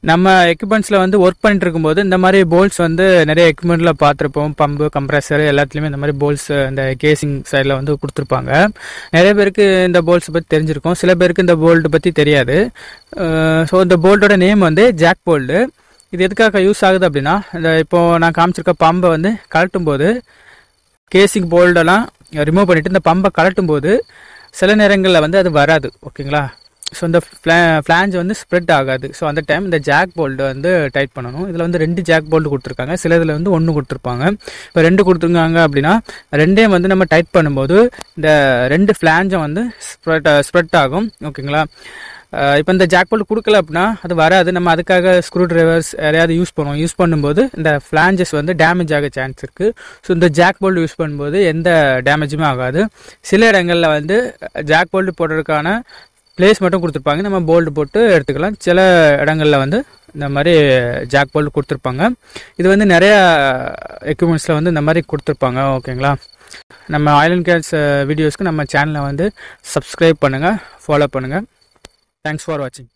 நம்ம எக்யூப்மெண்ட்ஸில் வந்து ஒர்க் பண்ணிட்டு இருக்கும்போது இந்த மாதிரி போல்ஸ் வந்து நிறைய எக்யூப்மெண்ட்டில் பார்த்துருப்போம். பம்பு, கம்ப்ரஸர் எல்லாத்துலேயுமே இந்த மாதிரி போல்ஸ் இந்த கேசிங் சைடில் வந்து கொடுத்துருப்பாங்க. நிறைய பேருக்கு இந்த போல்ஸ் பற்றி தெரிஞ்சிருக்கும், சில பேருக்கு இந்த போல்ட்டு பற்றி தெரியாது. ஸோ இந்த போல்ட்டோட நேம் வந்து ஜாக் போல்டு. இது எதுக்காக யூஸ் ஆகுது அப்படின்னா, இந்த இப்போது நான் காமிச்சிருக்க பம்பை வந்து கழட்டும் போது கேசிங் போல்டெல்லாம் ரிமூவ் பண்ணிவிட்டு இந்த பம்பை கழட்டும் போது சில நேரங்களில் வந்து அது வராது. ஓகேங்களா? ஸோ இந்த ஃப்ளாஞ்ச் வந்து ஸ்ப்ரெட் ஆகாது. ஸோ அந்த டைம் இந்த ஜாக் போல்டு வந்து டைட் பண்ணணும். இதில் வந்து 2 ஜாக் போல்டு கொடுத்துருக்காங்க, சில இதில் வந்து 1 கொடுத்துருப்பாங்க. இப்போ 2 கொடுத்துருக்காங்க அப்படின்னா 2ம் வந்து நம்ம டைட் பண்ணும்போது இந்த 2 ஃப்ளாஞ்சும் வந்து ஸ்ப்ரெட் ஆகும். ஓகேங்களா? இப்போ இந்த ஜாக் போல்டு கொடுக்கல அப்படின்னா அது வராது. நம்ம அதுக்காக ஸ்க்ரூ டிரைவர்ஸ் யாரையாவது யூஸ் பண்ணும்போது இந்த ஃப்ளாஞ்சஸ் வந்து டேமேஜ் ஆக சான்ஸ் இருக்குது. ஸோ இந்த ஜாக் போல்டு யூஸ் பண்ணும்போது எந்த டேமேஜுமே ஆகாது. சில இடங்களில் வந்து ஜாக் போல்டு போடுறதுக்கான பிளேஸ் மட்டும் கொடுத்துருப்பாங்க, நம்ம போல்டு போட்டு எடுத்துக்கலாம். சில இடங்களில் வந்து இந்த மாதிரி ஜாக் போல்டு கொடுத்துருப்பாங்க. இது வந்து நிறையா எக்யூப்மெண்ட்ஸில் வந்து இந்த மாதிரி கொடுத்துருப்பாங்க. ஓகேங்களா? நம்ம ஆயில் அண்ட் கேஸ் வீடியோஸ்க்கு நம்ம சேனலை வந்து சப்ஸ்கிரைப் பண்ணுங்கள், ஃபாலோ பண்ணுங்கள். தேங்க்ஸ் ஃபார் வாட்சிங்.